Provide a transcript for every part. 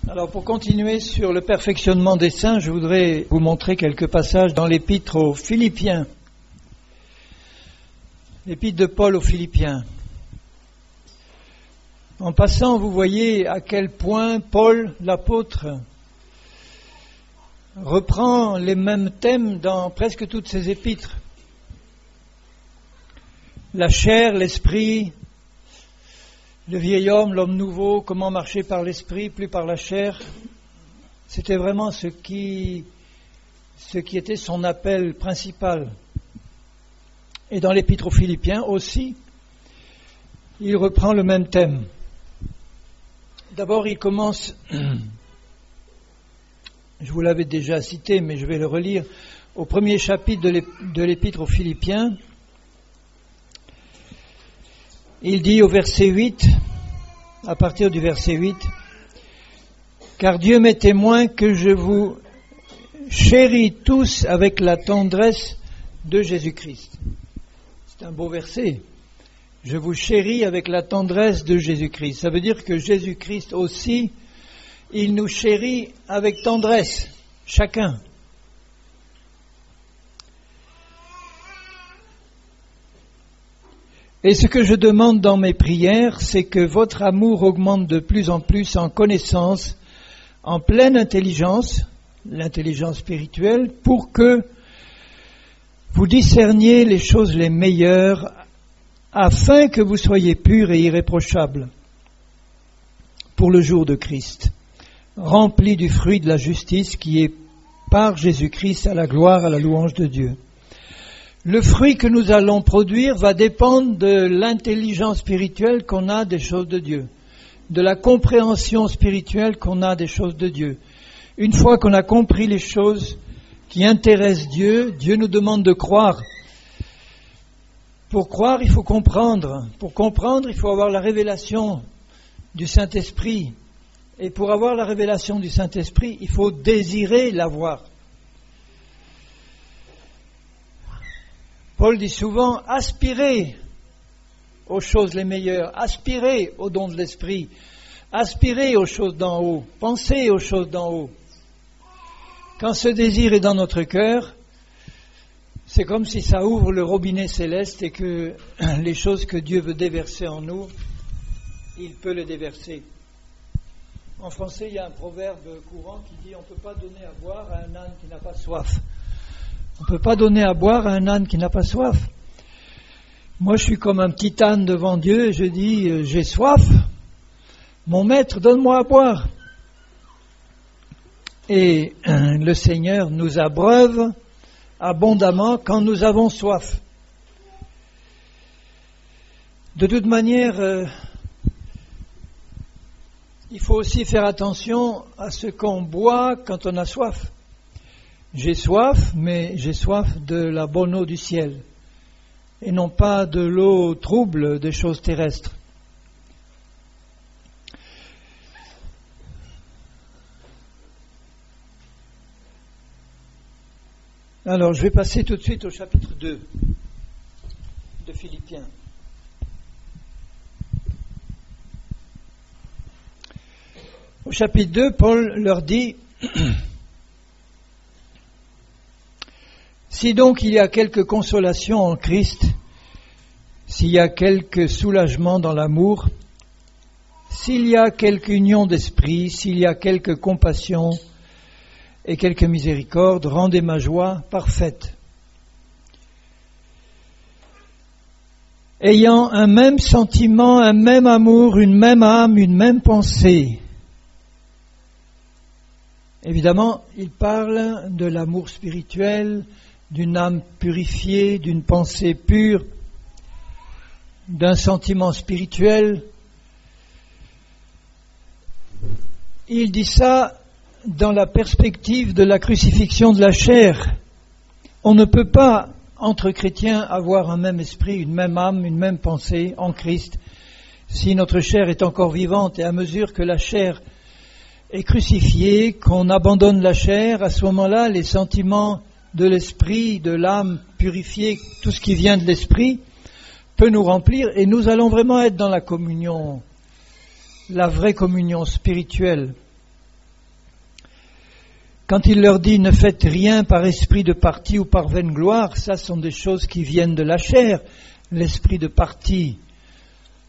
Alors pour continuer sur le perfectionnement des saints, je voudrais vous montrer quelques passages dans l'épître aux Philippiens. L'épître de Paul aux Philippiens. En passant, vous voyez à quel point Paul, l'apôtre, reprend les mêmes thèmes dans presque toutes ses épîtres. La chair, l'esprit, le vieil homme, l'homme nouveau, comment marcher par l'esprit, plus par la chair. C'était vraiment ce qui était son appel principal. Et dans l'épître aux Philippiens aussi, il reprend le même thème. D'abord, il commence, je vous l'avais déjà cité, mais je vais le relire, au premier chapitre de l'épître aux Philippiens. Il dit au verset 8, à partir du verset 8, « Car Dieu m'est témoin que je vous chéris tous avec la tendresse de Jésus-Christ. » C'est un beau verset. « Je vous chéris avec la tendresse de Jésus-Christ. » Ça veut dire que Jésus-Christ aussi, il nous chérit avec tendresse, chacun. Et ce que je demande dans mes prières, c'est que votre amour augmente de plus en plus en connaissance, en pleine intelligence, l'intelligence spirituelle, pour que vous discerniez les choses les meilleures, afin que vous soyez purs et irréprochables pour le jour de Christ, remplis du fruit de la justice qui est par Jésus-Christ à la gloire, à la louange de Dieu. Le fruit que nous allons produire va dépendre de l'intelligence spirituelle qu'on a des choses de Dieu, de la compréhension spirituelle qu'on a des choses de Dieu. Une fois qu'on a compris les choses qui intéressent Dieu, Dieu nous demande de croire. Pour croire, il faut comprendre. Pour comprendre, il faut avoir la révélation du Saint-Esprit. Et pour avoir la révélation du Saint-Esprit, il faut désirer l'avoir. Paul dit souvent, aspirez aux choses les meilleures, aspirez aux dons de l'esprit, aspirez aux choses d'en haut, pensez aux choses d'en haut. Quand ce désir est dans notre cœur, c'est comme si ça ouvre le robinet céleste et que les choses que Dieu veut déverser en nous, il peut les déverser. En français, il y a un proverbe courant qui dit « On ne peut pas donner à boire à un âne qui n'a pas soif ». On ne peut pas donner à boire à un âne qui n'a pas soif. Moi, je suis comme un petit âne devant Dieu et je dis, j'ai soif. Mon maître, donne-moi à boire. Et le Seigneur nous abreuve abondamment quand nous avons soif. De toute manière, il faut aussi faire attention à ce qu'on boit quand on a soif. J'ai soif, mais j'ai soif de la bonne eau du ciel, et non pas de l'eau trouble des choses terrestres. Alors, je vais passer tout de suite au chapitre 2 de Philippiens. Au chapitre 2, Paul leur dit... Si donc il y a quelque consolation en Christ, s'il y a quelque soulagement dans l'amour, s'il y a quelque union d'esprit, s'il y a quelque compassion et quelque miséricorde, rendez ma joie parfaite. Ayant un même sentiment, un même amour, une même âme, une même pensée. Évidemment, il parle de l'amour spirituel, d'une âme purifiée, d'une pensée pure, d'un sentiment spirituel. Il dit ça dans la perspective de la crucifixion de la chair. On ne peut pas, entre chrétiens, avoir un même esprit, une même âme, une même pensée en Christ, si notre chair est encore vivante. Et à mesure que la chair est crucifiée, qu'on abandonne la chair, à ce moment-là, les sentiments de l'esprit, de l'âme purifiée, tout ce qui vient de l'esprit, peut nous remplir et nous allons vraiment être dans la communion, la vraie communion spirituelle Quand il leur dit « ne faites rien par esprit de parti ou par vaine gloire », ça sont des choses qui viennent de la chair. L'esprit de parti,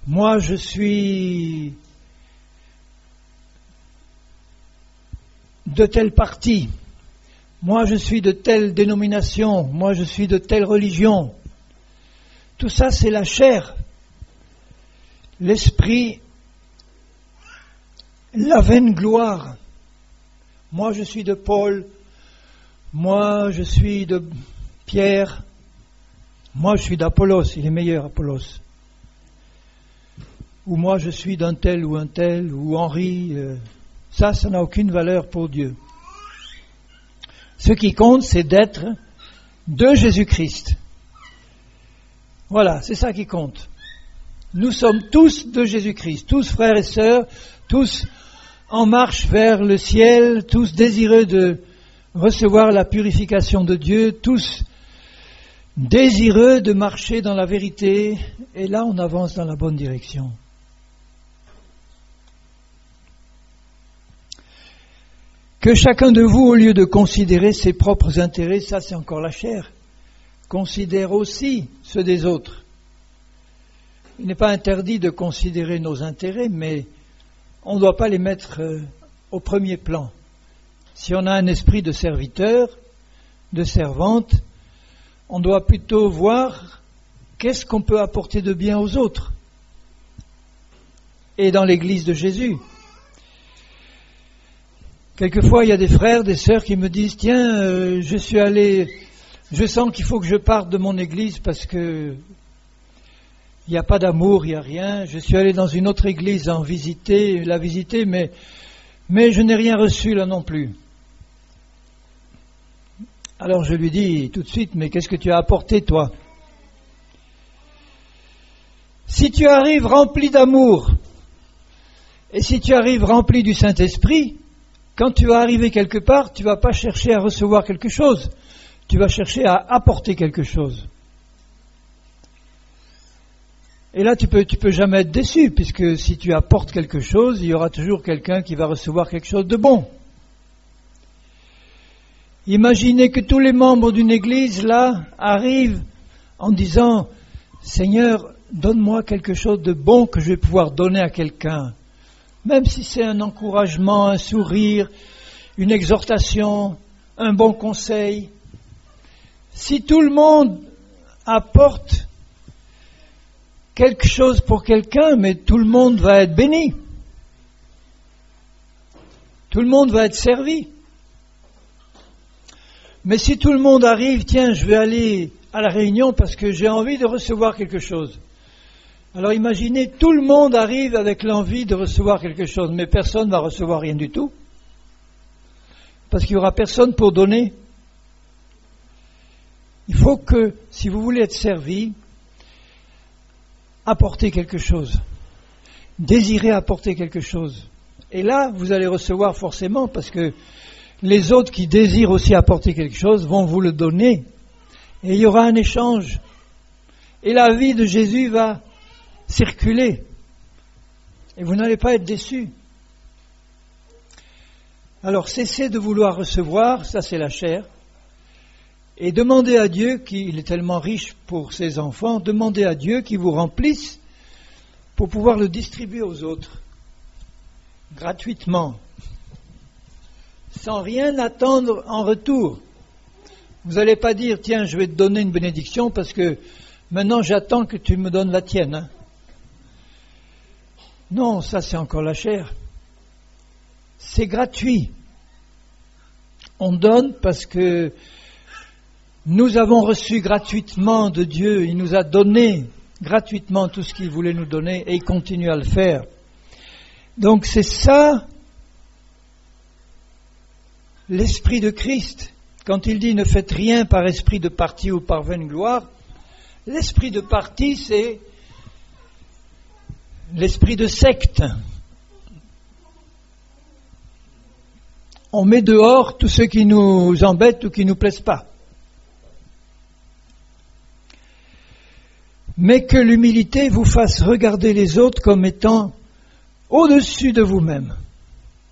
moi je suis de tel parti, moi je suis de telle dénomination, moi je suis de telle religion. Tout ça c'est la chair. L'esprit, la vaine gloire. Moi je suis de Paul, moi je suis de Pierre, moi je suis d'Apollos, il est meilleur Apollos. Ou moi je suis d'un tel, ou Henri. Ça n'a aucune valeur pour Dieu. Ce qui compte, c'est d'être de Jésus-Christ. Voilà, c'est ça qui compte. Nous sommes tous de Jésus-Christ, tous frères et sœurs, tous en marche vers le ciel, tous désireux de recevoir la purification de Dieu, tous désireux de marcher dans la vérité, et là on avance dans la bonne direction. Que chacun de vous, au lieu de considérer ses propres intérêts, ça c'est encore la chair, considère aussi ceux des autres. Il n'est pas interdit de considérer nos intérêts, mais on ne doit pas les mettre au premier plan. Si on a un esprit de serviteur, de servante, on doit plutôt voir qu'est-ce qu'on peut apporter de bien aux autres. Et dans l'Église de Jésus. Quelquefois, il y a des frères, des sœurs qui me disent « Tiens, je sens qu'il faut que je parte de mon Église parce que il n'y a pas d'amour, il n'y a rien. Je suis allé dans une autre église la visiter, mais je n'ai rien reçu là non plus. » Alors je lui dis tout de suite, mais qu'est-ce que tu as apporté toi? Si tu arrives rempli d'amour, et si tu arrives rempli du Saint-Esprit, quand tu vas arriver quelque part, tu ne vas pas chercher à recevoir quelque chose, tu vas chercher à apporter quelque chose. Et là, tu peux jamais être déçu, puisque si tu apportes quelque chose, il y aura toujours quelqu'un qui va recevoir quelque chose de bon. Imaginez que tous les membres d'une église, là, arrivent en disant « Seigneur, donne-moi quelque chose de bon que je vais pouvoir donner à quelqu'un. » Même si c'est un encouragement, un sourire, une exhortation, un bon conseil. Si tout le monde apporte quelque chose pour quelqu'un, mais tout le monde va être béni. Tout le monde va être servi. Mais si tout le monde arrive, tiens, je vais aller à la réunion parce que j'ai envie de recevoir quelque chose. Alors imaginez, tout le monde arrive avec l'envie de recevoir quelque chose, mais personne ne va recevoir rien du tout. Parce qu'il n'y aura personne pour donner. Il faut que, si vous voulez être servi, apporter quelque chose. Désirez apporter quelque chose. Et là, vous allez recevoir forcément, parce que les autres qui désirent aussi apporter quelque chose vont vous le donner. Et il y aura un échange. Et la vie de Jésus va circuler. Et vous n'allez pas être déçus. Alors cessez de vouloir recevoir, ça c'est la chair. Et demandez à Dieu, qu'il est tellement riche pour ses enfants, demandez à Dieu qu'il vous remplisse pour pouvoir le distribuer aux autres, gratuitement, sans rien attendre en retour. Vous n'allez pas dire, tiens, je vais te donner une bénédiction parce que maintenant j'attends que tu me donnes la tienne. Hein. Non, ça c'est encore la chair. C'est gratuit. On donne parce que nous avons reçu gratuitement de Dieu, il nous a donné gratuitement tout ce qu'il voulait nous donner et il continue à le faire. Donc c'est ça l'esprit de Christ. Quand il dit ne faites rien par esprit de parti ou par vaine gloire, l'esprit de parti c'est l'esprit de secte. On met dehors tous ceux qui nous embêtent ou qui ne nous plaisent pas. Mais que l'humilité vous fasse regarder les autres comme étant au-dessus de vous-même.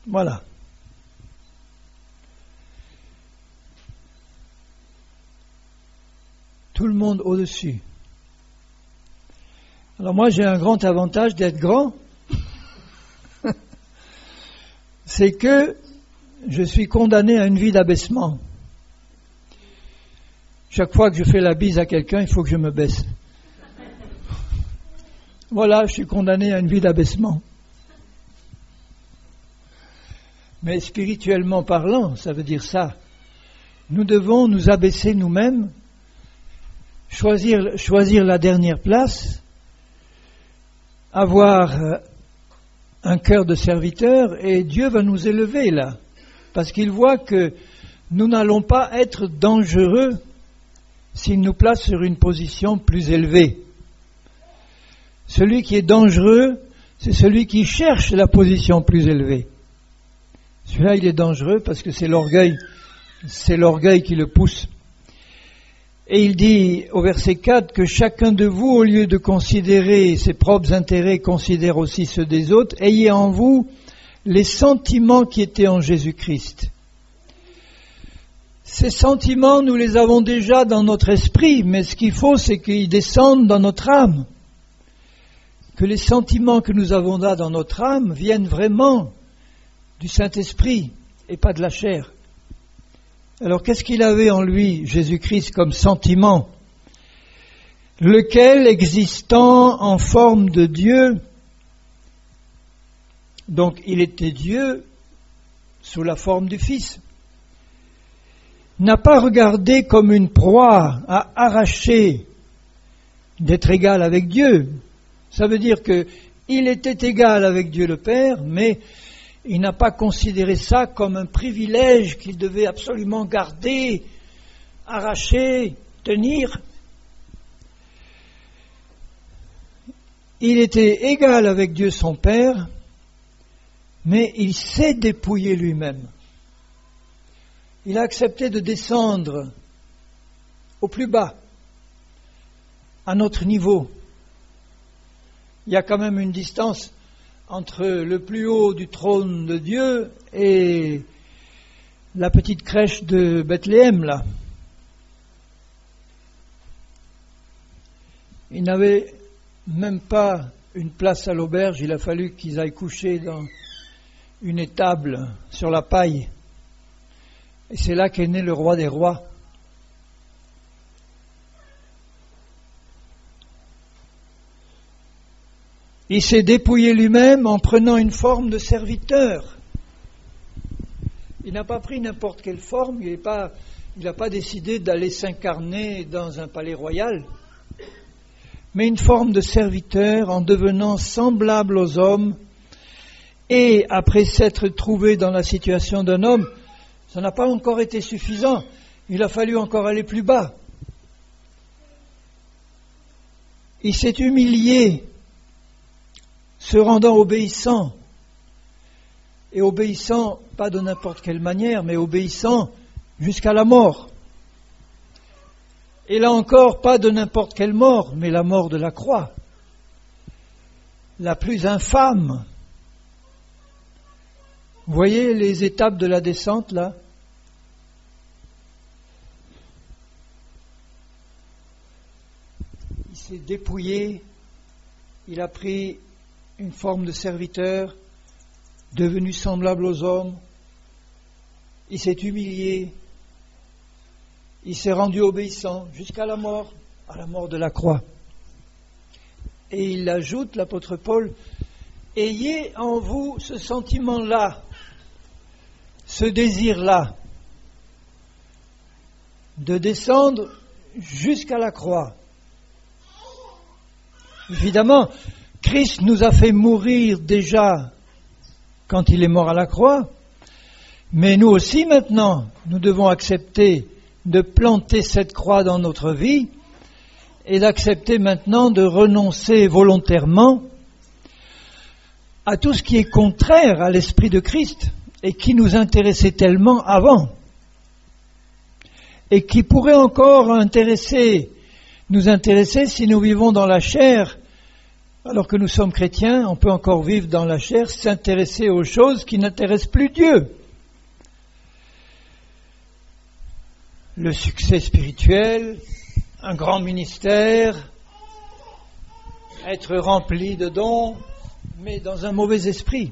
Voilà. tout le monde au-dessus. Alors moi j'ai un grand avantage d'être grand, c'est que je suis condamné à une vie d'abaissement. Chaque fois que je fais la bise à quelqu'un, il faut que je me baisse. Voilà, je suis condamné à une vie d'abaissement. Mais spirituellement parlant, ça veut dire ça. Nous devons nous abaisser nous-mêmes, choisir la dernière place, avoir un cœur de serviteur, et Dieu va nous élever là, parce qu'il voit que nous n'allons pas être dangereux s'il nous place sur une position plus élevée. Celui qui est dangereux, c'est celui qui cherche la position plus élevée. Celui-là, il est dangereux parce que c'est l'orgueil qui le pousse. Et il dit au verset 4 que chacun de vous, au lieu de considérer ses propres intérêts, considère aussi ceux des autres. Ayez en vous les sentiments qui étaient en Jésus-Christ. Ces sentiments, nous les avons déjà dans notre esprit, mais ce qu'il faut, c'est qu'ils descendent dans notre âme. Que les sentiments que nous avons là dans notre âme viennent vraiment du Saint-Esprit et pas de la chair. Alors qu'est-ce qu'il avait en lui, Jésus-Christ, comme sentiment? Lequel, existant en forme de Dieu, donc il était Dieu sous la forme du Fils, n'a pas regardé comme une proie à arracher d'être égal avec Dieu. Ça veut dire qu'il était égal avec Dieu le Père, mais il n'a pas considéré ça comme un privilège qu'il devait absolument garder, arracher, tenir. Il était égal avec Dieu son Père, mais il s'est dépouillé lui-même. Il a accepté de descendre au plus bas, à notre niveau. Il y a quand même une distance entre le plus haut du trône de Dieu et la petite crèche de Bethléem, là. Il n'avait même pas une place à l'auberge, il a fallu qu'ils aillent coucher dans une étable sur la paille. Et c'est là qu'est né le roi des rois. Il s'est dépouillé lui-même en prenant une forme de serviteur. Il n'a pas pris n'importe quelle forme, il n'a pas décidé d'aller s'incarner dans un palais royal, mais une forme de serviteur en devenant semblable aux hommes, et après s'être trouvé dans la situation d'un homme, ça n'a pas encore été suffisant, il a fallu encore aller plus bas. Il s'est humilié, se rendant obéissant, et obéissant, pas de n'importe quelle manière, mais obéissant jusqu'à la mort. Et là encore, pas de n'importe quelle mort, mais la mort de la croix, la plus infâme. Vous voyez les étapes de la descente, là? Il s'est dépouillé, il a pris une forme de serviteur, devenu semblable aux hommes, il s'est humilié, il s'est rendu obéissant jusqu'à la mort de la croix. Et il ajoute, l'apôtre Paul, ayez en vous ce sentiment-là, ce désir-là, de descendre jusqu'à la croix. Évidemment, Christ nous a fait mourir déjà quand il est mort à la croix, mais nous aussi maintenant, nous devons accepter de planter cette croix dans notre vie et d'accepter maintenant de renoncer volontairement à tout ce qui est contraire à l'esprit de Christ et qui nous intéressait tellement avant et qui pourrait encore nous intéresser si nous vivons dans la chair. Alors que nous sommes chrétiens, on peut encore vivre dans la chair, s'intéresser aux choses qui n'intéressent plus Dieu. Le succès spirituel, un grand ministère, être rempli de dons, mais dans un mauvais esprit.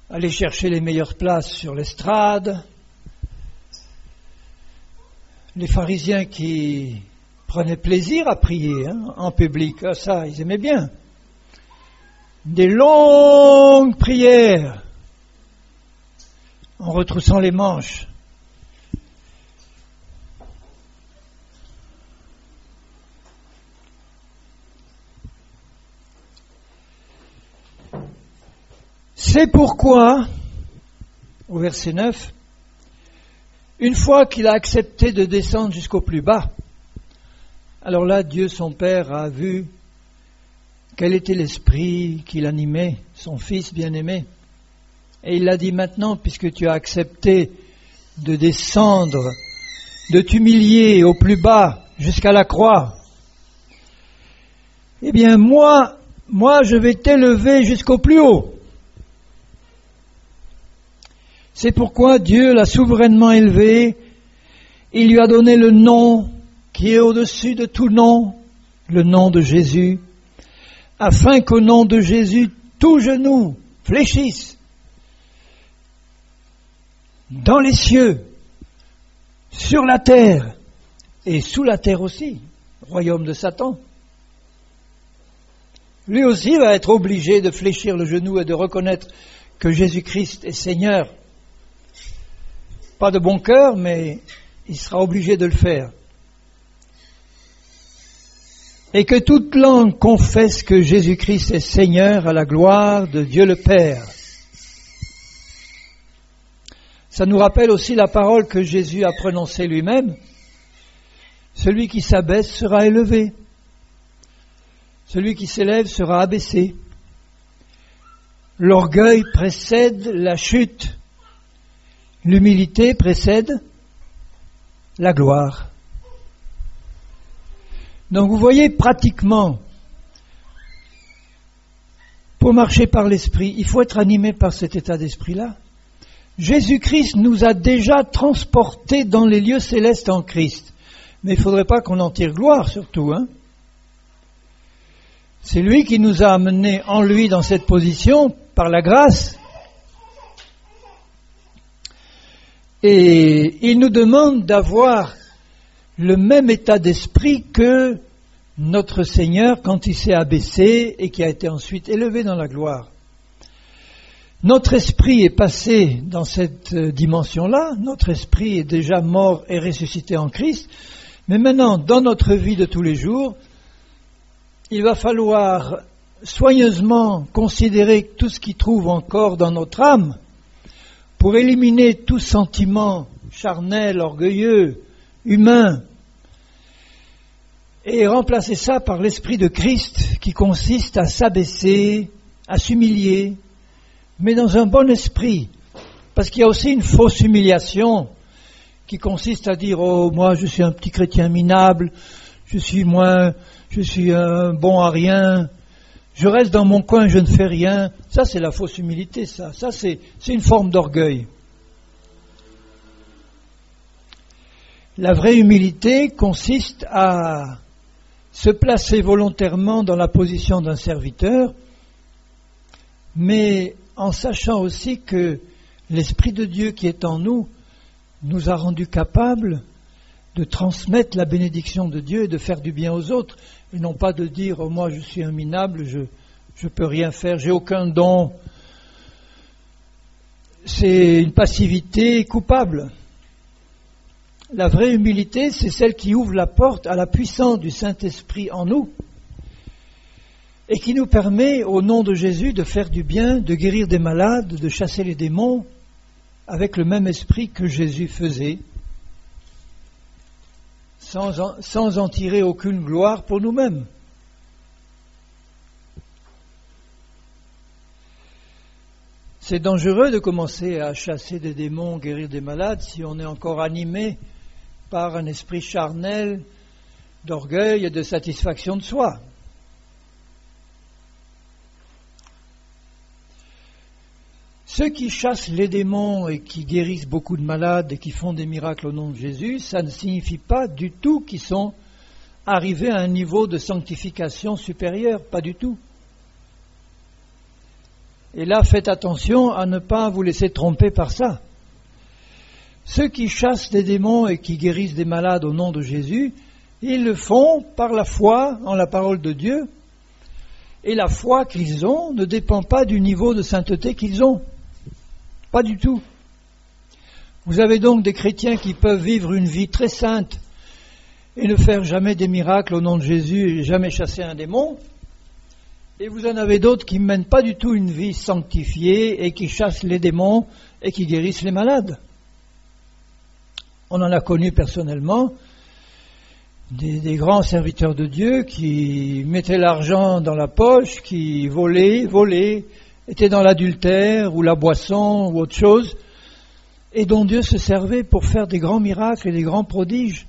Aller chercher les meilleures places sur l'estrade, les pharisiens qui prenaient plaisir à prier en public, ça ils aimaient bien. Des longues prières en retroussant les manches. C'est pourquoi, au verset 9, une fois qu'il a accepté de descendre jusqu'au plus bas, alors là, Dieu son Père a vu quel était l'esprit qui l'animait, son Fils bien-aimé. Et il l'a dit maintenant, puisque tu as accepté de descendre, de t'humilier au plus bas jusqu'à la croix, eh bien moi je vais t'élever jusqu'au plus haut. C'est pourquoi Dieu l'a souverainement élevé, il lui a donné le nom qui est au-dessus de tout nom, le nom de Jésus, afin qu'au nom de Jésus, tout genou fléchisse dans les cieux, sur la terre et sous la terre aussi, royaume de Satan. Lui aussi va être obligé de fléchir le genou et de reconnaître que Jésus-Christ est Seigneur. Pas de bon cœur, mais il sera obligé de le faire. Et que toute langue confesse que Jésus-Christ est Seigneur à la gloire de Dieu le Père. Ça nous rappelle aussi la parole que Jésus a prononcée lui-même. Celui qui s'abaisse sera élevé. Celui qui s'élève sera abaissé. L'orgueil précède la chute. L'humilité précède la gloire. Donc vous voyez, pratiquement, pour marcher par l'esprit, il faut être animé par cet état d'esprit-là. Jésus-Christ nous a déjà transportés dans les lieux célestes en Christ. Mais il ne faudrait pas qu'on en tire gloire surtout. C'est lui qui nous a amenés en lui dans cette position par la grâce. Et il nous demande d'avoir le même état d'esprit que notre Seigneur quand il s'est abaissé et qui a été ensuite élevé dans la gloire. Notre esprit est passé dans cette dimension-là, notre esprit est déjà mort et ressuscité en Christ, mais maintenant, dans notre vie de tous les jours, il va falloir soigneusement considérer tout ce qui trouve encore dans notre âme pour éliminer tout sentiment charnel, orgueilleux, humain, et remplacer ça par l'esprit de Christ qui consiste à s'abaisser, à s'humilier, mais dans un bon esprit. Parce qu'il y a aussi une fausse humiliation qui consiste à dire « Oh, moi je suis un petit chrétien minable, je suis un bon à rien, je reste dans mon coin, je ne fais rien. » Ça c'est la fausse humilité, ça c'est une forme d'orgueil. La vraie humilité consiste à se placer volontairement dans la position d'un serviteur, mais en sachant aussi que l'Esprit de Dieu qui est en nous nous a rendus capables de transmettre la bénédiction de Dieu et de faire du bien aux autres, et non pas de dire « Oh, moi je suis un minable, je peux rien faire, j'ai aucun don ». C'est une passivité coupable. La vraie humilité, c'est celle qui ouvre la porte à la puissance du Saint-Esprit en nous et qui nous permet, au nom de Jésus, de faire du bien, de guérir des malades, de chasser les démons avec le même esprit que Jésus faisait, sans en tirer aucune gloire pour nous-mêmes. C'est dangereux de commencer à chasser des démons, guérir des malades, si on est encore animé par un esprit charnel d'orgueil et de satisfaction de soi. Ceux qui chassent les démons et qui guérissent beaucoup de malades et qui font des miracles au nom de Jésus, ça ne signifie pas du tout qu'ils sont arrivés à un niveau de sanctification supérieur, pas du tout. Et là, faites attention à ne pas vous laisser tromper par ça. Ceux qui chassent des démons et qui guérissent des malades au nom de Jésus, ils le font par la foi en la parole de Dieu. Et la foi qu'ils ont ne dépend pas du niveau de sainteté qu'ils ont. Pas du tout. Vous avez donc des chrétiens qui peuvent vivre une vie très sainte et ne faire jamais des miracles au nom de Jésus et jamais chasser un démon. Et vous en avez d'autres qui ne mènent pas du tout une vie sanctifiée et qui chassent les démons et qui guérissent les malades. On en a connu personnellement des grands serviteurs de Dieu qui mettaient l'argent dans la poche, qui volaient, étaient dans l'adultère ou la boisson ou autre chose, et dont Dieu se servait pour faire des grands miracles et des grands prodiges.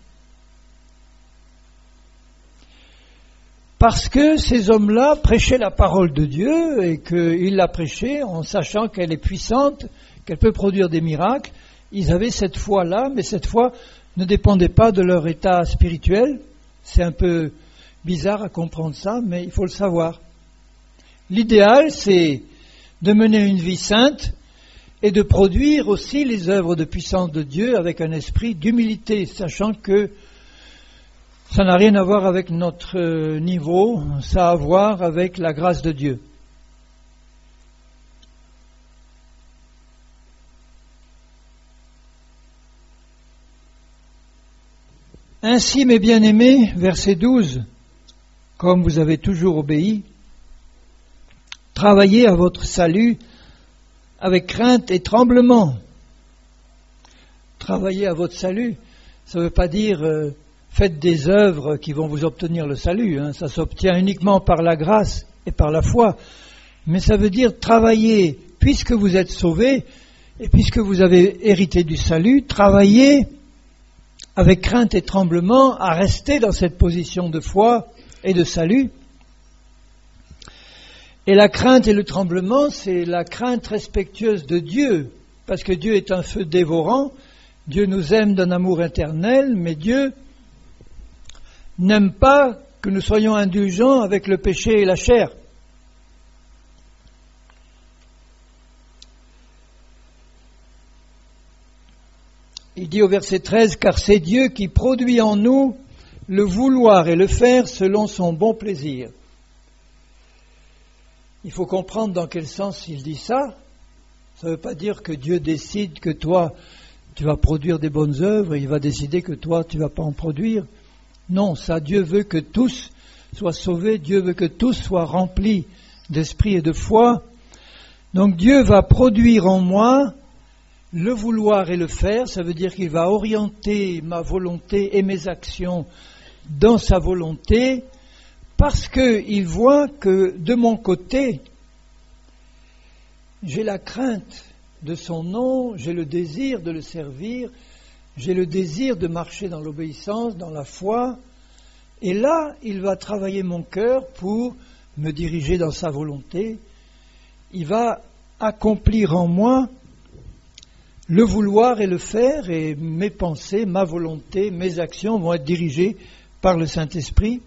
Parce que ces hommes-là prêchaient la parole de Dieu et qu'ils la prêchaient en sachant qu'elle est puissante, qu'elle peut produire des miracles. Ils avaient cette foi-là, mais cette foi ne dépendait pas de leur état spirituel. C'est un peu bizarre à comprendre ça, mais il faut le savoir. L'idéal, c'est de mener une vie sainte et de produire aussi les œuvres de puissance de Dieu avec un esprit d'humilité, sachant que ça n'a rien à voir avec notre niveau, ça a à voir avec la grâce de Dieu. Ainsi, mes bien-aimés, verset 12, comme vous avez toujours obéi, travaillez à votre salut avec crainte et tremblement. Travaillez à votre salut, ça ne veut pas dire faites des œuvres qui vont vous obtenir le salut, ça s'obtient uniquement par la grâce et par la foi, mais ça veut dire travailler, puisque vous êtes sauvés et puisque vous avez hérité du salut, travaillez avec crainte et tremblement à rester dans cette position de foi et de salut. Et la crainte et le tremblement, c'est la crainte respectueuse de Dieu, parce que Dieu est un feu dévorant, Dieu nous aime d'un amour éternel, mais Dieu n'aime pas que nous soyons indulgents avec le péché et la chair. Il dit au verset 13, « Car c'est Dieu qui produit en nous le vouloir et le faire selon son bon plaisir. » Il faut comprendre dans quel sens il dit ça. Ça ne veut pas dire que Dieu décide que toi, tu vas produire des bonnes œuvres et il va décider que toi, tu ne vas pas en produire. Non, ça, Dieu veut que tous soient sauvés, Dieu veut que tous soient remplis d'esprit et de foi. Donc Dieu va produire en moi le vouloir et le faire, ça veut dire qu'il va orienter ma volonté et mes actions dans sa volonté, parce qu'il voit que de mon côté, j'ai la crainte de son nom, j'ai le désir de le servir, j'ai le désir de marcher dans l'obéissance, dans la foi, et là, il va travailler mon cœur pour me diriger dans sa volonté, il va accomplir en moi le vouloir et le faire, et mes pensées, ma volonté, mes actions vont être dirigées par le Saint-Esprit.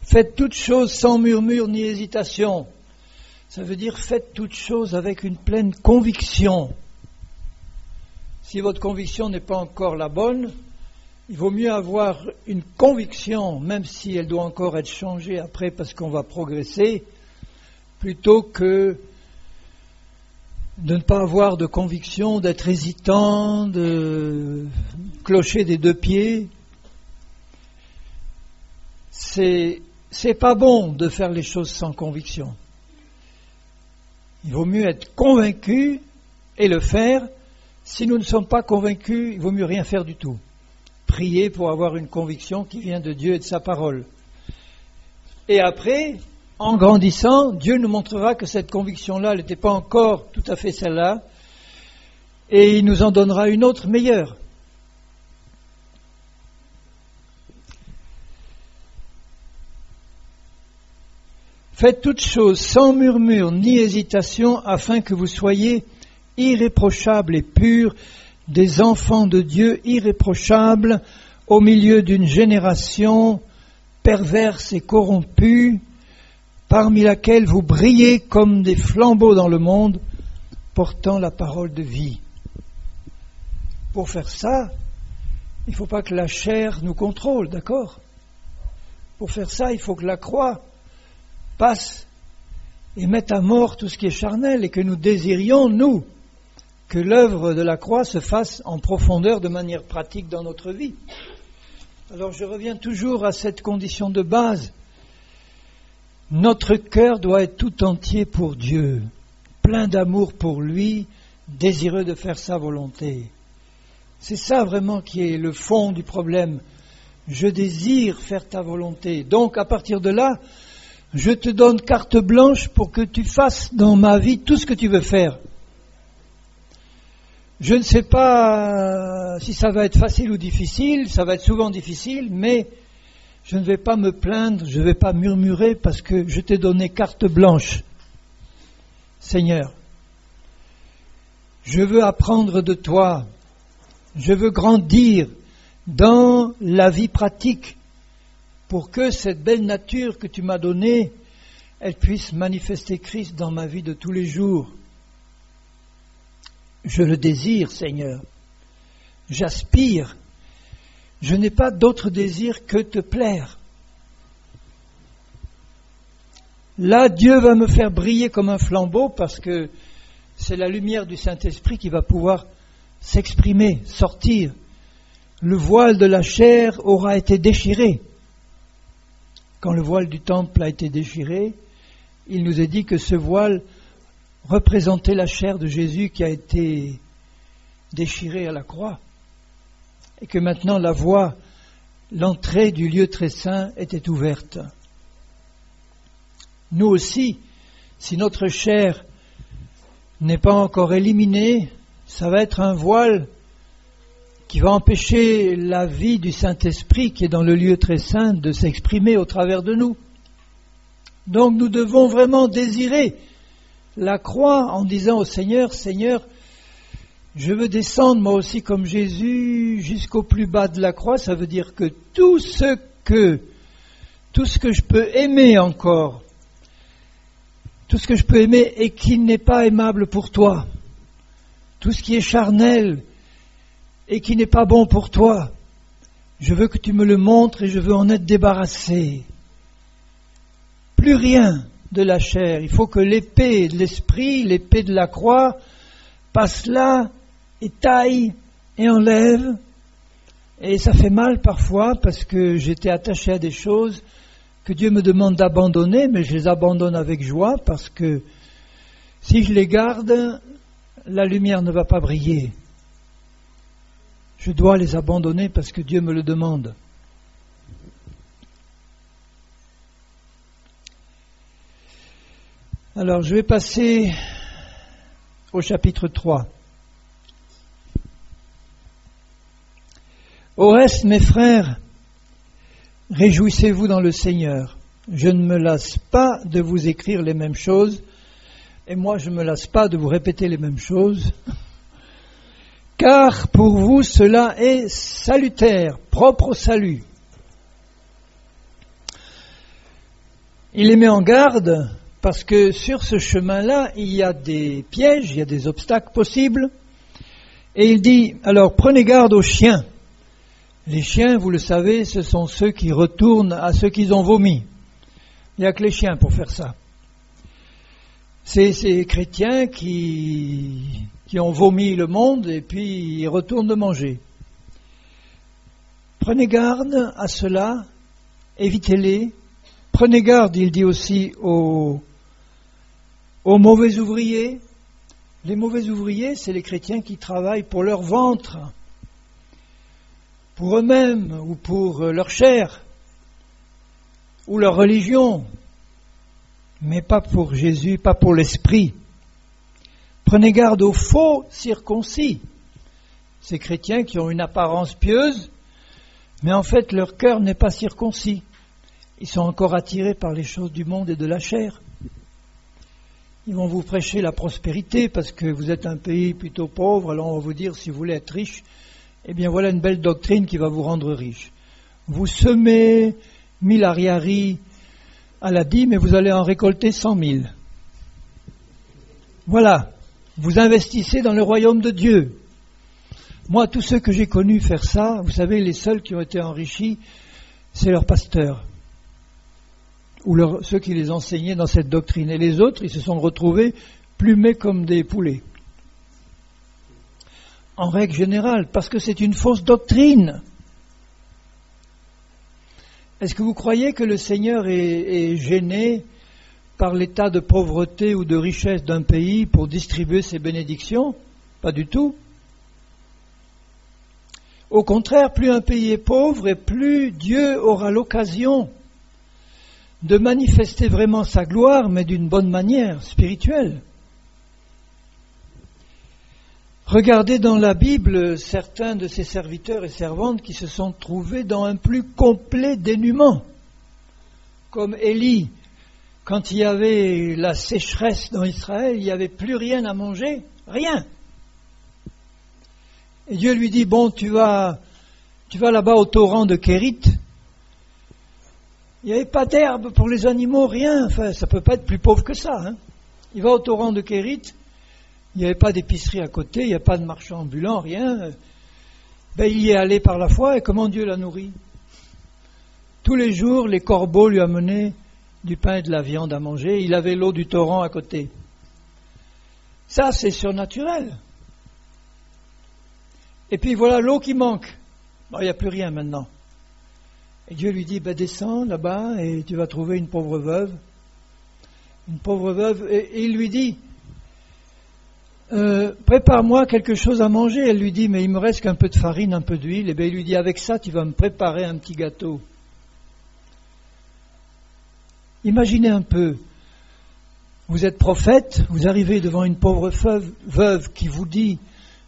Faites toutes choses sans murmure ni hésitation. Ça veut dire faites toutes choses avec une pleine conviction. Si votre conviction n'est pas encore la bonne, il vaut mieux avoir une conviction, même si elle doit encore être changée après parce qu'on va progresser, plutôt que de ne pas avoir de conviction, d'être hésitant, de clocher des deux pieds. C'est pas bon de faire les choses sans conviction. Il vaut mieux être convaincu et le faire. Si nous ne sommes pas convaincus, il vaut mieux rien faire du tout. Prier pour avoir une conviction qui vient de Dieu et de sa parole. Et après, en grandissant, Dieu nous montrera que cette conviction-là, elle n'était pas encore tout à fait celle-là, et il nous en donnera une autre meilleure. Faites toutes choses sans murmure ni hésitation, afin que vous soyez irréprochables et purs, des enfants de Dieu irréprochables, au milieu d'une génération perverse et corrompue, parmi laquelle vous brillez comme des flambeaux dans le monde, portant la parole de vie. Pour faire ça, il ne faut pas que la chair nous contrôle, d'accord ? Pour faire ça, il faut que la croix passe et mette à mort tout ce qui est charnel et que nous désirions, nous, que l'œuvre de la croix se fasse en profondeur de manière pratique dans notre vie. Alors je reviens toujours à cette condition de base. Notre cœur doit être tout entier pour Dieu, plein d'amour pour lui, désireux de faire sa volonté. C'est ça vraiment qui est le fond du problème. Je désire faire ta volonté. Donc à partir de là, je te donne carte blanche pour que tu fasses dans ma vie tout ce que tu veux faire. Je ne sais pas si ça va être facile ou difficile, ça va être souvent difficile, mais je ne vais pas me plaindre, je ne vais pas murmurer parce que je t'ai donné carte blanche. Seigneur, je veux apprendre de toi, je veux grandir dans la vie pratique pour que cette belle nature que tu m'as donnée, elle puisse manifester Christ dans ma vie de tous les jours. Je le désire, Seigneur. J'aspire. Je n'ai pas d'autre désir que te plaire. Là, Dieu va me faire briller comme un flambeau parce que c'est la lumière du Saint-Esprit qui va pouvoir s'exprimer, sortir. Le voile de la chair aura été déchiré. Quand le voile du temple a été déchiré, il nous est dit que ce voile représentait la chair de Jésus qui a été déchirée à la croix. Et que maintenant la voie, l'entrée du lieu très saint était ouverte. Nous aussi, si notre chair n'est pas encore éliminée, ça va être un voile qui va empêcher la vie du Saint-Esprit qui est dans le lieu très saint de s'exprimer au travers de nous. Donc nous devons vraiment désirer la croix en disant au Seigneur, Seigneur, je veux descendre moi aussi comme Jésus jusqu'au plus bas de la croix. Ça veut dire que tout ce que je peux aimer encore, tout ce que je peux aimer et qui n'est pas aimable pour toi, tout ce qui est charnel et qui n'est pas bon pour toi, je veux que tu me le montres et je veux en être débarrassé. Plus rien de la chair. Il faut que l'épée de l'esprit, l'épée de la croix, passe là et taille et enlève. Et ça fait mal parfois parce que j'étais attaché à des choses que Dieu me demande d'abandonner, mais je les abandonne avec joie parce que si je les garde, la lumière ne va pas briller. Je dois les abandonner parce que Dieu me le demande. Alors, je vais passer au chapitre 3. Au reste, mes frères, réjouissez-vous dans le Seigneur. Je ne me lasse pas de vous écrire les mêmes choses, et moi je ne me lasse pas de vous répéter les mêmes choses, car pour vous cela est salutaire, propre au salut. Il les met en garde, parce que sur ce chemin-là, il y a des pièges, il y a des obstacles possibles. Et il dit, alors prenez garde aux chiens. Les chiens, vous le savez, ce sont ceux qui retournent à ceux qu'ils ont vomi. Il n'y a que les chiens pour faire ça. C'est ces chrétiens qui ont vomi le monde et puis ils retournent de manger. Prenez garde à cela, évitez-les. Prenez garde, il dit aussi, aux mauvais ouvriers. Les mauvais ouvriers, c'est les chrétiens qui travaillent pour leur ventre, pour eux-mêmes ou pour leur chair, ou leur religion, mais pas pour Jésus, pas pour l'esprit. Prenez garde aux faux circoncis, ces chrétiens qui ont une apparence pieuse, mais en fait leur cœur n'est pas circoncis. Ils sont encore attirés par les choses du monde et de la chair. Ils vont vous prêcher la prospérité parce que vous êtes un pays plutôt pauvre, alors on va vous dire si vous voulez être riche, eh bien voilà une belle doctrine qui va vous rendre riche. Vous semez 1000 ariaries à la dîme et vous allez en récolter 100 000. Voilà, vous investissez dans le royaume de Dieu. Moi, tous ceux que j'ai connus faire ça, vous savez, les seuls qui ont été enrichis, c'est leurs pasteurs, ou ceux qui les enseignaient dans cette doctrine. Et les autres, ils se sont retrouvés plumés comme des poulets. En règle générale, parce que c'est une fausse doctrine. Est-ce que vous croyez que le Seigneur est gêné par l'état de pauvreté ou de richesse d'un pays pour distribuer ses bénédictions? Pas du tout. Au contraire, plus un pays est pauvre et plus Dieu aura l'occasion de manifester vraiment sa gloire, mais d'une bonne manière, spirituelle. Regardez dans la Bible certains de ses serviteurs et servantes qui se sont trouvés dans un plus complet dénuement, comme Élie. Quand il y avait la sécheresse dans Israël, il n'y avait plus rien à manger, rien. Et Dieu lui dit, bon, tu vas là-bas au torrent de Kérit. Il n'y avait pas d'herbe pour les animaux, rien. Enfin, ça ne peut pas être plus pauvre que ça. Hein. Il va au torrent de Kérit. Il n'y avait pas d'épicerie à côté, il n'y a pas de marchand ambulant, rien. Ben, il y est allé par la foi et comment Dieu l'a nourri? Tous les jours, les corbeaux lui amenaient du pain et de la viande à manger. Il avait l'eau du torrent à côté. Ça, c'est surnaturel. Et puis voilà l'eau qui manque. Bon, il n'y a plus rien maintenant. Et Dieu lui dit, descends là-bas et tu vas trouver une pauvre veuve. Une pauvre veuve. Et il lui dit, prépare-moi quelque chose à manger. Elle lui dit, mais il me reste qu'un peu de farine, un peu d'huile. Et bien il lui dit, avec ça, tu vas me préparer un petit gâteau. Imaginez un peu, vous êtes prophète, vous arrivez devant une pauvre veuve qui vous dit,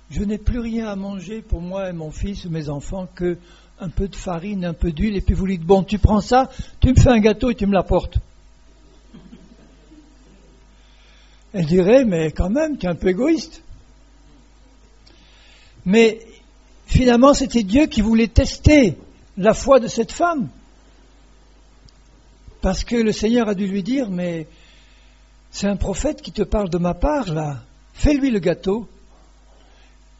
je n'ai plus rien à manger pour moi et mon fils ou mes enfants que un peu de farine, un peu d'huile, et puis vous lui dites, bon, tu prends ça, tu me fais un gâteau et tu me l'apportes. Elle dirait, mais quand même, tu es un peu égoïste. Mais finalement, c'était Dieu qui voulait tester la foi de cette femme. Parce que le Seigneur a dû lui dire, mais c'est un prophète qui te parle de ma part, là. Fais-lui le gâteau.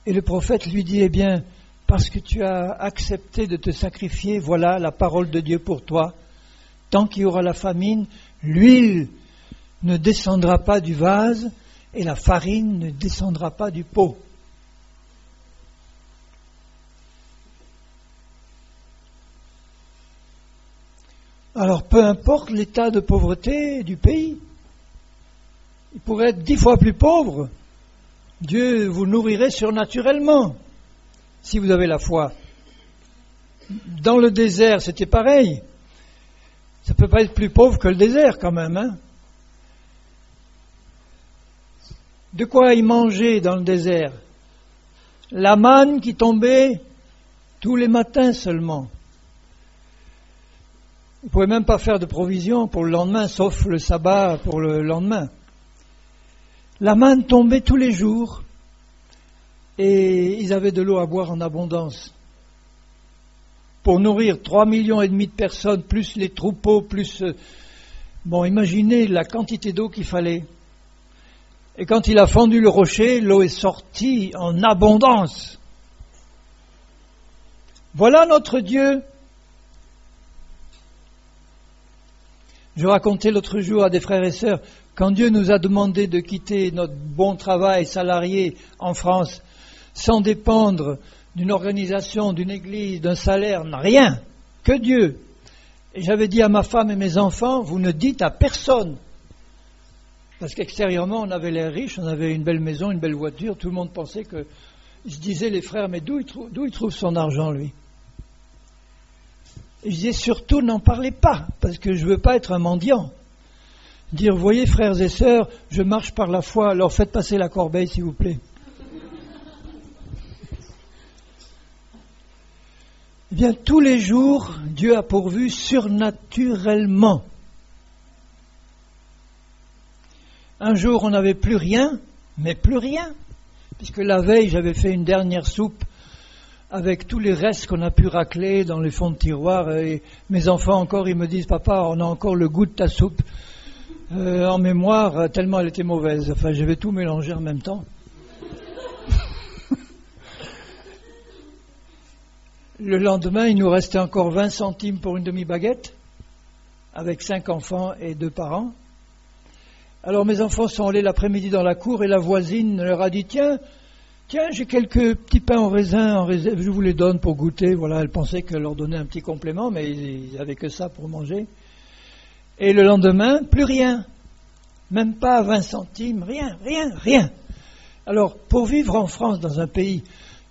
Et le prophète lui dit, eh bien, parce que tu as accepté de te sacrifier, voilà la parole de Dieu pour toi. Tant qu'il y aura la famine, l'huile ne descendra pas du vase et la farine ne descendra pas du pot. Alors peu importe l'état de pauvreté du pays, il pourrait être 10 fois plus pauvre. Dieu vous nourrirait surnaturellement si vous avez la foi. Dans le désert, c'était pareil. Ça ne peut pas être plus pauvre que le désert quand même. Hein. De quoi y manger dans le désert? La manne qui tombait tous les matins seulement. Ils ne pouvaient même pas faire de provisions pour le lendemain, sauf le sabbat pour le lendemain. La manne tombait tous les jours et ils avaient de l'eau à boire en abondance. Pour nourrir 3,5 millions de personnes, plus les troupeaux, plus... Bon, imaginez la quantité d'eau qu'il fallait. Et quand il a fendu le rocher, l'eau est sortie en abondance. Voilà notre Dieu. Je racontais l'autre jour à des frères et sœurs, quand Dieu nous a demandé de quitter notre bon travail salarié en France, sans dépendre d'une organisation, d'une église, d'un salaire, rien, que Dieu. Et j'avais dit à ma femme et mes enfants, vous ne dites à personne. Parce qu'extérieurement, on avait l'air riche, on avait une belle maison, une belle voiture, tout le monde pensait que... Ils se disaient, les frères, mais d'où il trouve son argent, lui? Et je disais, surtout, n'en parlez pas, parce que je ne veux pas être un mendiant. Dire, voyez, frères et sœurs, je marche par la foi, alors faites passer la corbeille, s'il vous plaît. Eh bien, tous les jours, Dieu a pourvu surnaturellement. Un jour, on n'avait plus rien, mais plus rien, puisque la veille, j'avais fait une dernière soupe avec tous les restes qu'on a pu racler dans les fonds de tiroir, et mes enfants encore, ils me disent, papa, on a encore le goût de ta soupe en mémoire, tellement elle était mauvaise. Enfin, je vais tout mélanger en même temps. Le lendemain, il nous restait encore 20 centimes pour une demi-baguette, avec 5 enfants et 2 parents. Alors mes enfants sont allés l'après-midi dans la cour et la voisine leur a dit, tiens, j'ai quelques petits pains en raisin, je vous les donne pour goûter. Voilà, elle pensait qu'elle leur donnait un petit complément, mais ils n'avaient que ça pour manger. Et le lendemain, plus rien. Même pas 20 centimes, rien. Alors, pour vivre en France, dans un pays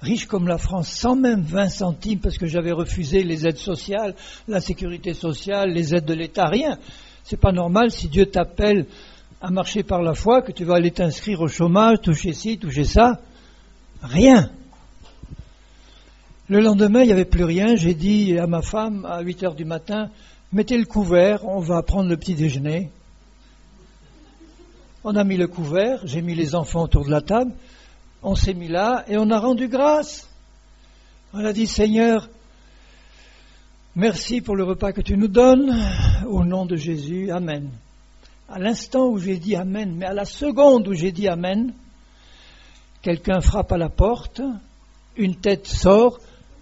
riche comme la France, sans même 20 centimes, parce que j'avais refusé les aides sociales, la sécurité sociale, les aides de l'État, rien. C'est pas normal si Dieu t'appelle à marcher par la foi, que tu vas aller t'inscrire au chômage, toucher ci, toucher ça. Rien. Le lendemain, il n'y avait plus rien. J'ai dit à ma femme, à 8 heures du matin, mettez le couvert, on va prendre le petit déjeuner. On a mis le couvert, j'ai mis les enfants autour de la table, on s'est mis là et on a rendu grâce. On a dit, Seigneur, merci pour le repas que tu nous donnes, au nom de Jésus, Amen. À l'instant où j'ai dit Amen, mais à la seconde où j'ai dit Amen, quelqu'un frappe à la porte, une tête sort,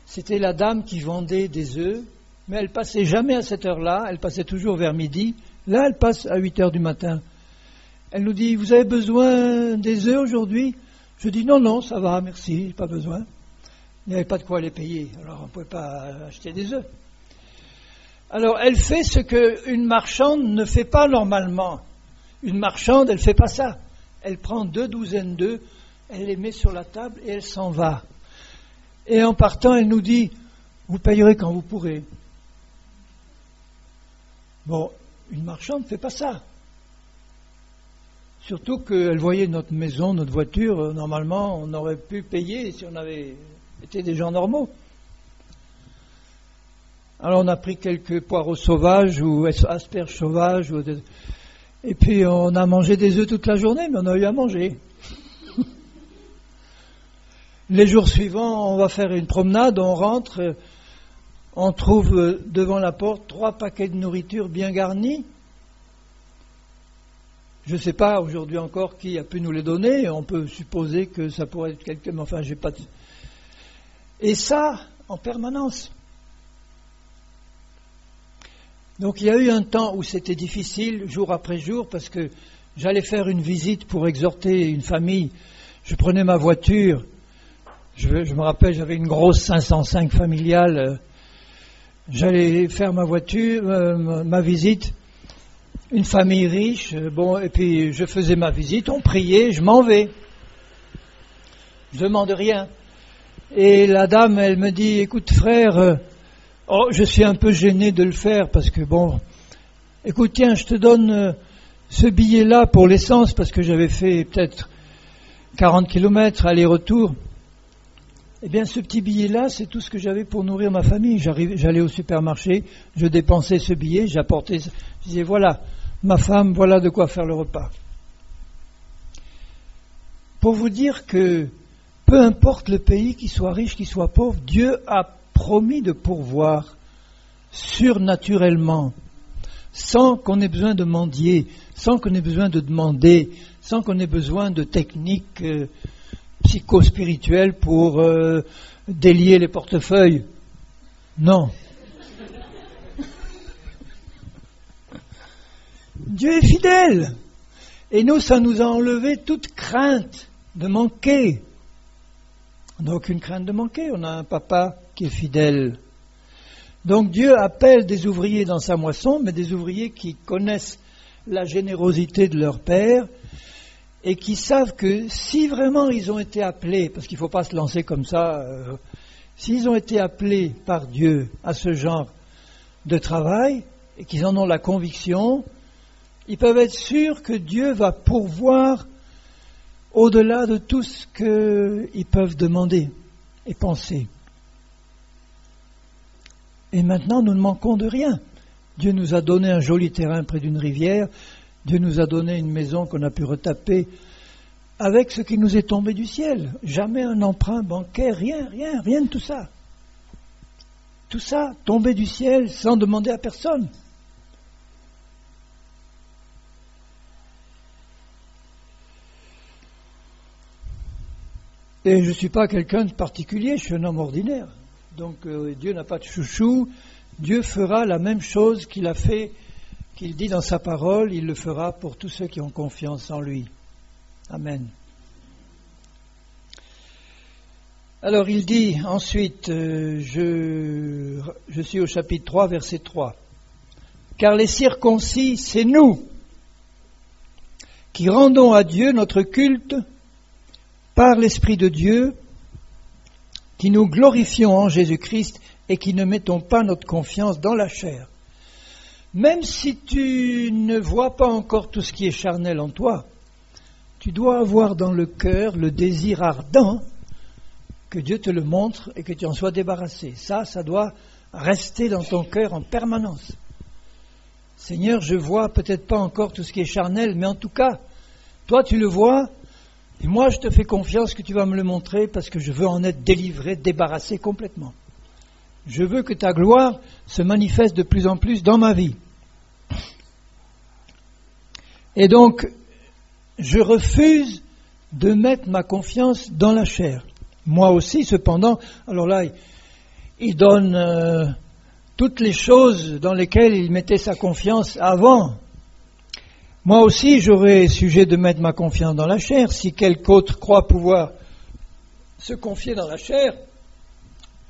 c'était la dame qui vendait des œufs, mais elle passait jamais à cette heure-là, elle passait toujours vers midi, là elle passe à 8 heures du matin. Elle nous dit, vous avez besoin des œufs aujourd'hui ? Je dis, non, ça va, merci, pas besoin. Il n'y avait pas de quoi les payer, alors on ne pouvait pas acheter des œufs. Alors elle fait ce qu'une marchande ne fait pas normalement. Une marchande, elle ne fait pas ça. Elle prend 2 douzaines d'œufs, elle les met sur la table et elle s'en va. Et en partant, elle nous dit, vous payerez quand vous pourrez. Bon, une marchande ne fait pas ça. Surtout qu'elle voyait notre maison, notre voiture, normalement on aurait pu payer si on avait été des gens normaux. Alors on a pris quelques poireaux sauvages ou asperges sauvages, et puis on a mangé des œufs toute la journée, mais on a eu à manger. Les jours suivants, on va faire une promenade, on rentre, on trouve devant la porte 3 paquets de nourriture bien garnis. Je ne sais pas aujourd'hui encore qui a pu nous les donner, on peut supposer que ça pourrait être quelqu'un, mais enfin j'ai pas de... Et ça, en permanence. Donc il y a eu un temps où c'était difficile, jour après jour, parce que j'allais faire une visite pour exhorter une famille. Je prenais ma voiture, je me rappelle, j'avais une grosse 505 familiale. J'allais faire ma visite, une famille riche, et puis je faisais ma visite, on priait, je m'en vais. Je demande rien. Et la dame, elle me dit, écoute frère, je suis un peu gêné de le faire parce que écoute, tiens, je te donne ce billet-là pour l'essence parce que j'avais fait peut-être 40 kilomètres aller-retour. Eh bien, ce petit billet-là, c'est tout ce que j'avais pour nourrir ma famille. J'allais au supermarché, je dépensais ce billet, j'apportais, je disais, voilà, ma femme, voilà de quoi faire le repas. Pour vous dire que, peu importe le pays, qu'il soit riche, qu'il soit pauvre, Dieu a promis de pourvoir surnaturellement, sans qu'on ait besoin de mendier, sans qu'on ait besoin de demander, sans qu'on ait besoin de techniques psycho-spirituelles pour délier les portefeuilles. Non. Dieu est fidèle. Et nous, ça nous a enlevé toute crainte de manquer. On n'a aucune crainte de manquer. On a un papa qui est fidèle. Donc Dieu appelle des ouvriers dans sa moisson, mais des ouvriers qui connaissent la générosité de leur Père et qui savent que si vraiment ils ont été appelés, parce qu'il ne faut pas se lancer comme ça, s'ils ont été appelés par Dieu à ce genre de travail et qu'ils en ont la conviction, ils peuvent être sûrs que Dieu va pourvoir au-delà de tout ce qu'ils peuvent demander et penser. Et maintenant, nous ne manquons de rien. Dieu nous a donné un joli terrain près d'une rivière. Dieu nous a donné une maison qu'on a pu retaper avec ce qui nous est tombé du ciel. Jamais un emprunt bancaire, rien de tout ça. Tout ça tombé du ciel sans demander à personne. Et je ne suis pas quelqu'un de particulier, je suis un homme ordinaire. Donc Dieu n'a pas de chouchou. Dieu fera la même chose qu'il a fait, qu'il dit dans sa parole, il le fera pour tous ceux qui ont confiance en lui. Amen. Alors il dit ensuite, je suis au chapitre 3, verset 3. Car les circoncis, c'est nous qui rendons à Dieu notre culte par l'Esprit de Dieu, qui nous glorifions en Jésus-Christ et qui ne mettons pas notre confiance dans la chair. Même si tu ne vois pas encore tout ce qui est charnel en toi, tu dois avoir dans le cœur le désir ardent que Dieu te le montre et que tu en sois débarrassé. Ça doit rester dans ton cœur en permanence. Seigneur, je vois peut-être pas encore tout ce qui est charnel, mais en tout cas, toi tu le vois, et moi je te fais confiance que tu vas me le montrer parce que je veux en être délivré, débarrassé complètement. Je veux que ta gloire se manifeste de plus en plus dans ma vie. Et donc, je refuse de mettre ma confiance dans la chair. Moi aussi, cependant, alors là, il donne toutes les choses dans lesquelles il mettait sa confiance avant. Moi aussi, j'aurais sujet de mettre ma confiance dans la chair. Si quelque autre croit pouvoir se confier dans la chair,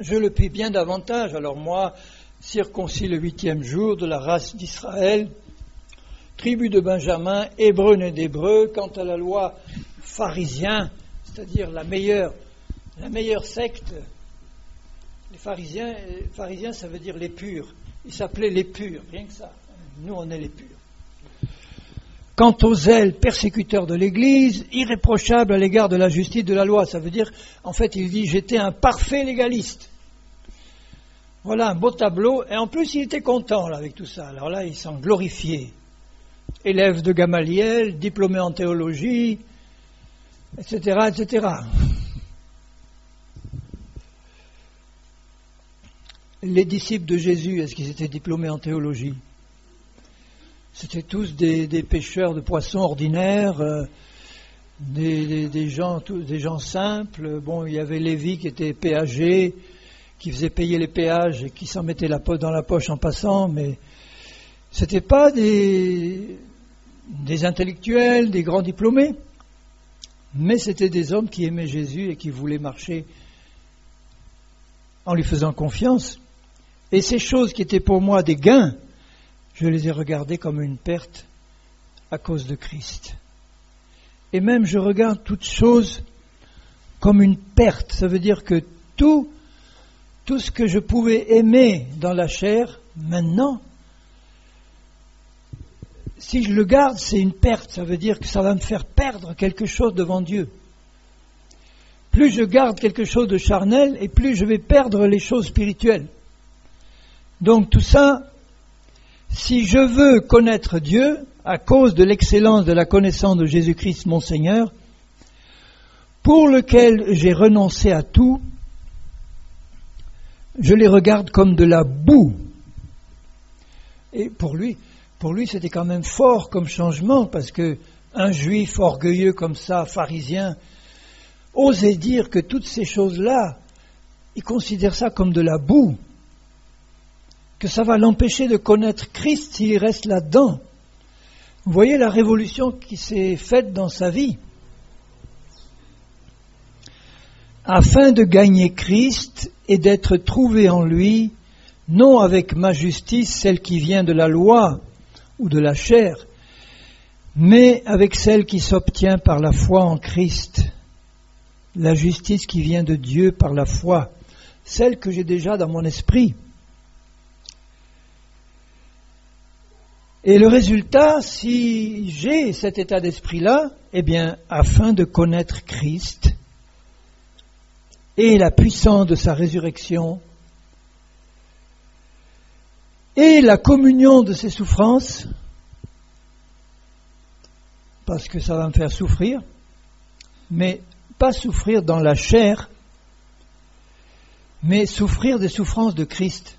je le puis bien davantage. Alors moi, circoncis le 8e jour de la race d'Israël, tribu de Benjamin, hébreu né d'hébreu, quant à la loi pharisien, c'est-à-dire la meilleure secte, les pharisiens ça veut dire les purs, ils s'appelaient les purs, rien que ça, nous on est les purs. Quant au zèle persécuteur de l'Église, irréprochable à l'égard de la justice de la loi, ça veut dire, en fait il dit, j'étais un parfait légaliste. Voilà un beau tableau, et en plus il était content là, avec tout ça, alors là il s'en glorifiait. Élève de Gamaliel, diplômé en théologie, etc., etc. Les disciples de Jésus, est-ce qu'ils étaient diplômés en théologie ? C'était tous des pêcheurs de poissons ordinaires, des gens simples. Bon, il y avait Lévi qui était péager, qui faisait payer les péages et qui s'en mettait dans la poche en passant, mais c'était pas des intellectuels, des grands diplômés, mais c'était des hommes qui aimaient Jésus et qui voulaient marcher en lui faisant confiance. Et ces choses qui étaient pour moi des gains, je les ai regardées comme une perte à cause de Christ. Et même je regarde toutes choses comme une perte. Ça veut dire que tout ce que je pouvais aimer dans la chair, maintenant, si je le garde, c'est une perte. Ça veut dire que ça va me faire perdre quelque chose devant Dieu. Plus je garde quelque chose de charnel, et plus je vais perdre les choses spirituelles. Donc tout ça, si je veux connaître Dieu, à cause de l'excellence de la connaissance de Jésus-Christ mon Seigneur, pour lequel j'ai renoncé à tout, je les regarde comme de la boue. Et pour lui, c'était quand même fort comme changement, parce que un juif orgueilleux comme ça, pharisien, osait dire que toutes ces choses-là, il considère ça comme de la boue, que ça va l'empêcher de connaître Christ s'il reste là-dedans. Vous voyez la révolution qui s'est faite dans sa vie. Afin de gagner Christ et d'être trouvé en lui, non avec ma justice, celle qui vient de la loi ou de la chair, mais avec celle qui s'obtient par la foi en Christ, la justice qui vient de Dieu par la foi, celle que j'ai déjà dans mon esprit. Et le résultat, si j'ai cet état d'esprit-là, eh bien, afin de connaître Christ et la puissance de sa résurrection, et la communion de ces souffrances, parce que ça va me faire souffrir, mais pas souffrir dans la chair, mais souffrir des souffrances de Christ.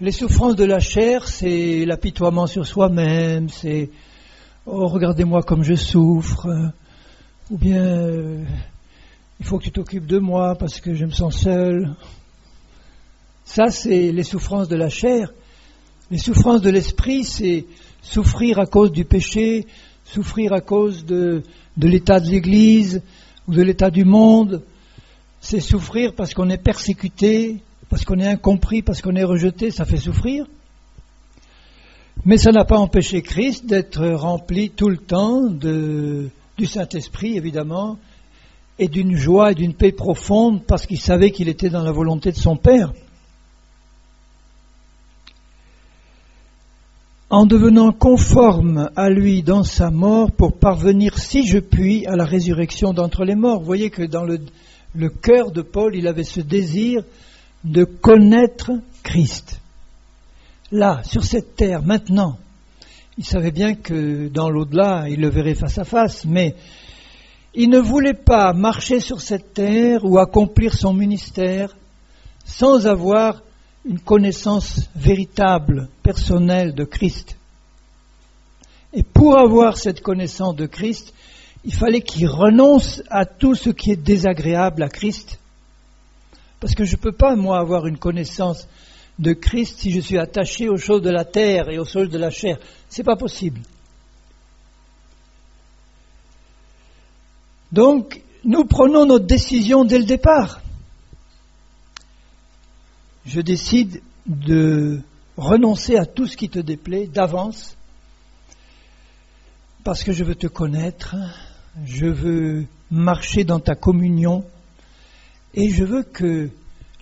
Les souffrances de la chair, c'est l'apitoiement sur soi-même, c'est « Oh, regardez-moi comme je souffre », ou bien « Il faut que tu t'occupes de moi parce que je me sens seul ». Ça, c'est les souffrances de la chair. Les souffrances de l'esprit, c'est souffrir à cause du péché, souffrir à cause de l'état de l'Église ou de l'état du monde. C'est souffrir parce qu'on est persécuté, parce qu'on est incompris, parce qu'on est rejeté, ça fait souffrir. Mais ça n'a pas empêché Christ d'être rempli tout le temps du Saint-Esprit, évidemment, et d'une joie et d'une paix profonde, parce qu'il savait qu'il était dans la volonté de son Père. En devenant conforme à lui dans sa mort pour parvenir, si je puis, à la résurrection d'entre les morts. Vous voyez que dans le cœur de Paul, il avait ce désir de connaître Christ. Là, sur cette terre, maintenant, il savait bien que dans l'au-delà, il le verrait face à face, mais il ne voulait pas marcher sur cette terre ou accomplir son ministère sans avoir une connaissance véritable, personnelle de Christ. Et pour avoir cette connaissance de Christ, il fallait qu'il renonce à tout ce qui est désagréable à Christ. Parce que je ne peux pas, moi, avoir une connaissance de Christ si je suis attaché aux choses de la terre et aux choses de la chair. C'est pas possible. Donc, nous prenons notre décision dès le départ. Je décide de renoncer à tout ce qui te déplaît d'avance, parce que je veux te connaître, je veux marcher dans ta communion, et je veux que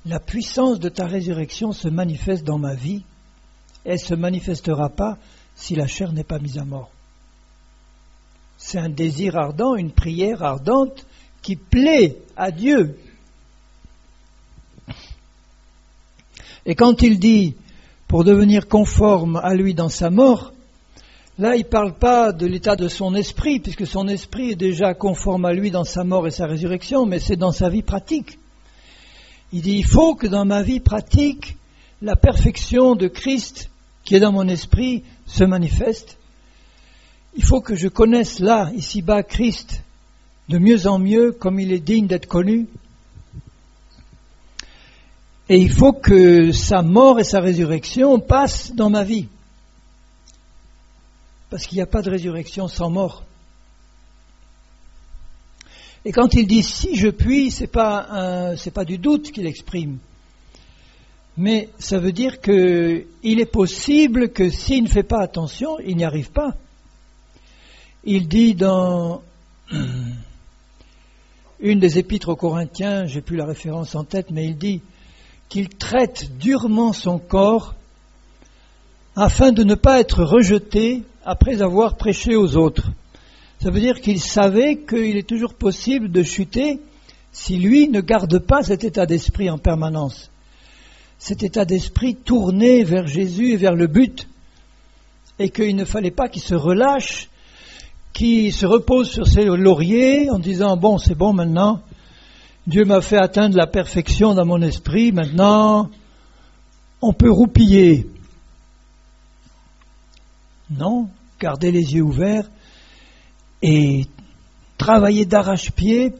la puissance de ta résurrection se manifeste dans ma vie. Elle ne se manifestera pas si la chair n'est pas mise à mort. C'est un désir ardent, une prière ardente qui plaît à Dieu. Et quand il dit pour devenir conforme à lui dans sa mort, là il ne parle pas de l'état de son esprit, puisque son esprit est déjà conforme à lui dans sa mort et sa résurrection, mais c'est dans sa vie pratique. Il dit, il faut que dans ma vie pratique, la perfection de Christ qui est dans mon esprit se manifeste. Il faut que je connaisse là, ici-bas, Christ de mieux en mieux, comme il est digne d'être connu. Et il faut que sa mort et sa résurrection passent dans ma vie. Parce qu'il n'y a pas de résurrection sans mort. Et quand il dit « si je puis », c'est pas du doute qu'il exprime. Mais ça veut dire qu'il est possible que s'il ne fait pas attention, il n'y arrive pas. Il dit dans une des épîtres aux Corinthiens, j'ai plus la référence en tête, mais il dit qu'il traite durement son corps afin de ne pas être rejeté après avoir prêché aux autres. Ça veut dire qu'il savait qu'il est toujours possible de chuter si lui ne garde pas cet état d'esprit en permanence. Cet état d'esprit tourné vers Jésus et vers le but, et qu'il ne fallait pas qu'il se relâche, qu'il se repose sur ses lauriers en disant « bon, c'est bon maintenant, Dieu m'a fait atteindre la perfection dans mon esprit, maintenant on peut roupiller. » Non, gardez les yeux ouverts et travailler d'arrache-pied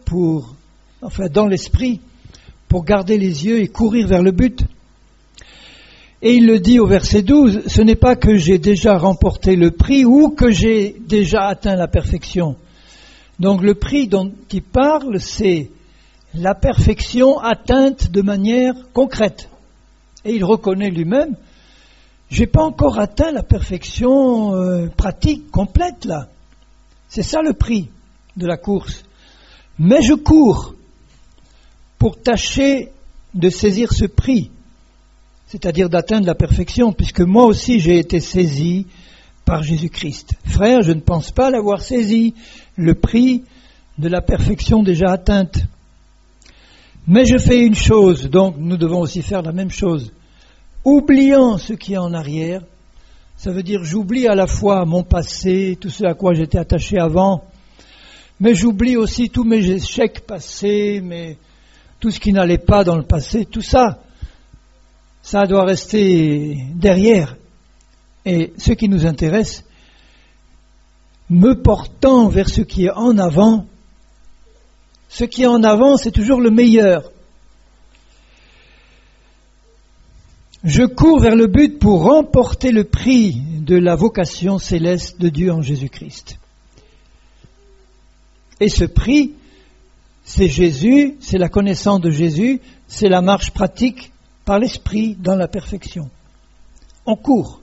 dans l'esprit, pour garder les yeux et courir vers le but. Et il le dit au verset 12, ce n'est pas que j'ai déjà remporté le prix ou que j'ai déjà atteint la perfection. Donc le prix dont il parle, c'est la perfection atteinte de manière concrète. Et il reconnaît lui-même, j'ai pas encore atteint la perfection pratique, complète là. C'est ça le prix de la course. Mais je cours pour tâcher de saisir ce prix, c'est-à-dire d'atteindre la perfection, puisque moi aussi j'ai été saisi par Jésus-Christ. Frère, je ne pense pas l'avoir saisi, le prix de la perfection déjà atteinte. Mais je fais une chose, donc nous devons aussi faire la même chose. oubliant ce qui est en arrière. Ça veut dire j'oublie à la fois mon passé, tout ce à quoi j'étais attaché avant, mais j'oublie aussi tous mes échecs passés, tout ce qui n'allait pas dans le passé, tout ça, ça doit rester derrière. Et ce qui nous intéresse, me portant vers ce qui est en avant, ce qui est en avant, c'est toujours le meilleur. Je cours vers le but pour remporter le prix de la vocation céleste de Dieu en Jésus-Christ. Et ce prix, c'est Jésus, c'est la connaissance de Jésus, c'est la marche pratique par l'Esprit dans la perfection. On court.